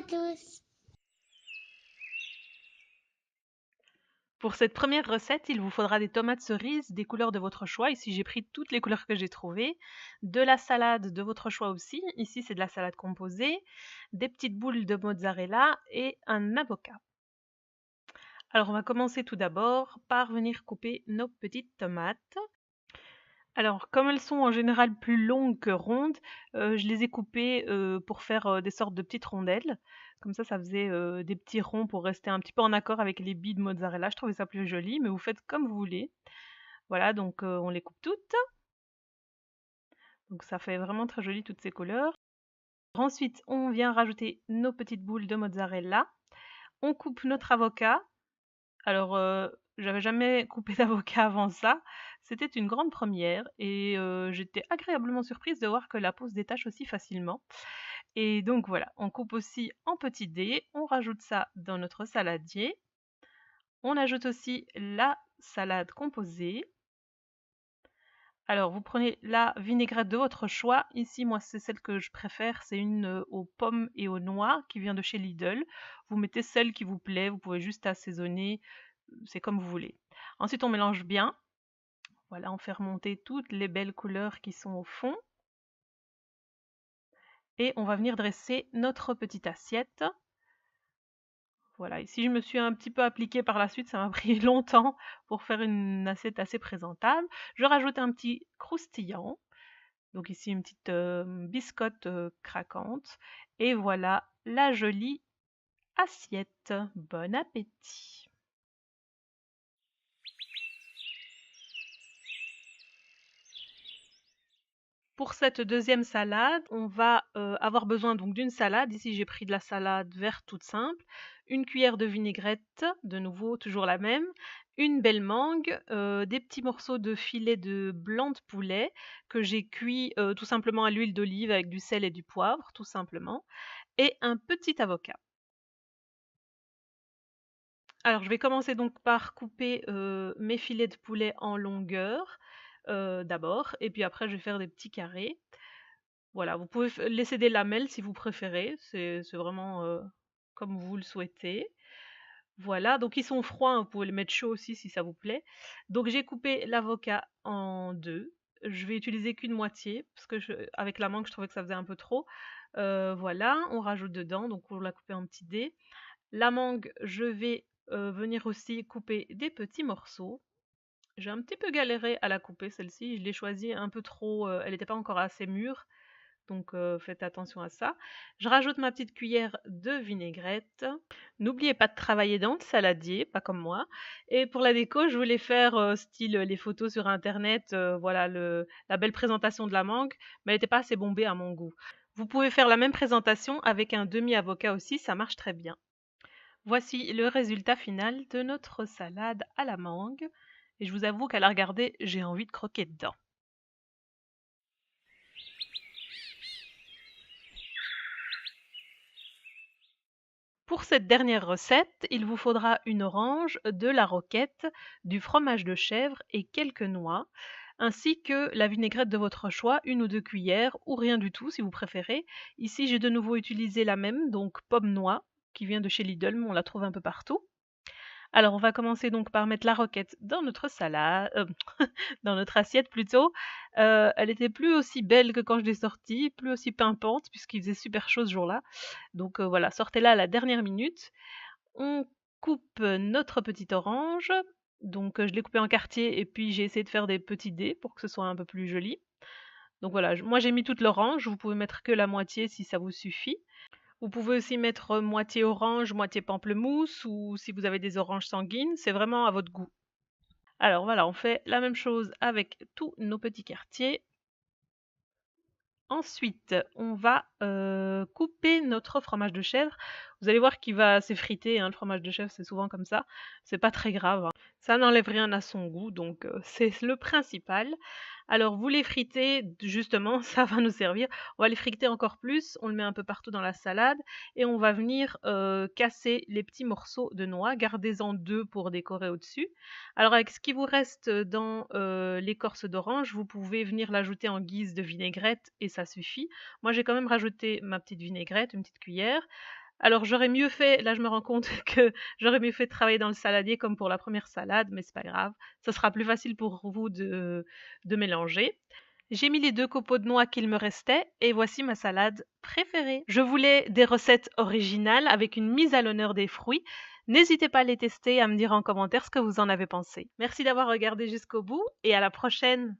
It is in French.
tous. Pour cette première recette, il vous faudra des tomates cerises, des couleurs de votre choix. Ici, j'ai pris toutes les couleurs que j'ai trouvées. De la salade de votre choix aussi. Ici, c'est de la salade composée. Des petites boules de mozzarella et un avocat. Alors, on va commencer tout d'abord par venir couper nos petites tomates. Alors, comme elles sont en général plus longues que rondes, je les ai coupées pour faire des sortes de petites rondelles. Comme ça faisait des petits ronds pour rester un petit peu en accord avec les billes de mozzarella. Je trouvais ça plus joli, mais vous faites comme vous voulez. Voilà, donc on les coupe toutes. Donc ça fait vraiment très joli toutes ces couleurs. Ensuite, on vient rajouter nos petites boules de mozzarella. On coupe notre avocat. Alors, j'avais jamais coupé d'avocat avant ça. C'était une grande première et j'étais agréablement surprise de voir que la peau se détache aussi facilement. Et donc voilà, on coupe aussi en petits dés, on rajoute ça dans notre saladier. On ajoute aussi la salade composée. Alors, vous prenez la vinaigrette de votre choix. Ici, moi, c'est celle que je préfère. C'est une aux pommes et aux noix qui vient de chez Lidl. Vous mettez celle qui vous plaît. Vous pouvez juste assaisonner. C'est comme vous voulez. Ensuite, on mélange bien. Voilà, on fait remonter toutes les belles couleurs qui sont au fond. Et on va venir dresser notre petite assiette. Voilà, ici je me suis un petit peu appliquée par la suite, ça m'a pris longtemps pour faire une assiette assez présentable. Je rajoute un petit croustillant. Donc ici une petite biscotte craquante. Et voilà la jolie assiette. Bon appétit! Pour cette deuxième salade, on va avoir besoin donc d'une salade. Ici j'ai pris de la salade verte toute simple, une cuillère de vinaigrette, de nouveau toujours la même, une belle mangue, des petits morceaux de filet de blanc de poulet que j'ai cuit tout simplement à l'huile d'olive avec du sel et du poivre, tout simplement, et un petit avocat. Alors je vais commencer donc par couper mes filets de poulet en longueur d'abord, et puis après je vais faire des petits carrés. Voilà, vous pouvez laisser des lamelles si vous préférez, c'est vraiment comme vous le souhaitez. Voilà, donc ils sont froids, hein, vous pouvez les mettre chauds aussi si ça vous plaît. Donc j'ai coupé l'avocat en deux. Je vais utiliser qu'une moitié, parce que avec la mangue, je trouvais que ça faisait un peu trop. Voilà, on rajoute dedans, donc on l'a coupé en petits dés. La mangue, je vais venir aussi couper des petits morceaux. J'ai un petit peu galéré à la couper celle-ci, je l'ai choisie un peu trop, elle n'était pas encore assez mûre. Donc faites attention à ça. Je rajoute ma petite cuillère de vinaigrette. N'oubliez pas de travailler dans le saladier, pas comme moi. Et pour la déco, je voulais faire style les photos sur internet, voilà la belle présentation de la mangue, mais elle n'était pas assez bombée à mon goût. Vous pouvez faire la même présentation avec un demi-avocat aussi, ça marche très bien. Voici le résultat final de notre salade à la mangue. Et je vous avoue qu'à la regarder, j'ai envie de croquer dedans. Pour cette dernière recette, il vous faudra une orange, de la roquette, du fromage de chèvre et quelques noix, ainsi que la vinaigrette de votre choix, une ou deux cuillères, ou rien du tout si vous préférez. Ici, j'ai de nouveau utilisé la même, donc pomme-noix, qui vient de chez Lidl, mais on la trouve un peu partout. Alors, on va commencer donc par mettre la roquette dans notre salade, dans notre assiette plutôt. Elle était plus aussi belle que quand je l'ai sortie, plus aussi pimpante puisqu'il faisait super chaud ce jour-là. Donc voilà, sortez-la à la dernière minute. On coupe notre petite orange. Donc je l'ai coupée en quartier et puis j'ai essayé de faire des petits dés pour que ce soit un peu plus joli. Donc voilà, moi j'ai mis toute l'orange, vous pouvez mettre que la moitié si ça vous suffit. Vous pouvez aussi mettre moitié orange, moitié pamplemousse, ou si vous avez des oranges sanguines, c'est vraiment à votre goût. Alors voilà, on fait la même chose avec tous nos petits quartiers. Ensuite, on va couper notre fromage de chèvre. Vous allez voir qu'il va s'effriter, hein, le fromage de chèvre, c'est souvent comme ça. C'est pas très grave, hein. Ça n'enlève rien à son goût, donc c'est le principal. Alors vous les fritez, justement, ça va nous servir. On va les friter encore plus, on le met un peu partout dans la salade et on va venir casser les petits morceaux de noix. Gardez-en deux pour décorer au-dessus. Alors avec ce qui vous reste dans l'écorce d'orange, vous pouvez venir l'ajouter en guise de vinaigrette et ça suffit. Moi j'ai quand même rajouté ma petite vinaigrette, une petite cuillère. Alors j'aurais mieux fait, là je me rends compte que j'aurais mieux fait de travailler dans le saladier comme pour la première salade, mais c'est pas grave. Ça sera plus facile pour vous de mélanger. J'ai mis les 2 copeaux de noix qu'il me restait et voici ma salade préférée. Je voulais des recettes originales avec une mise à l'honneur des fruits. N'hésitez pas à les tester et à me dire en commentaire ce que vous en avez pensé. Merci d'avoir regardé jusqu'au bout et à la prochaine.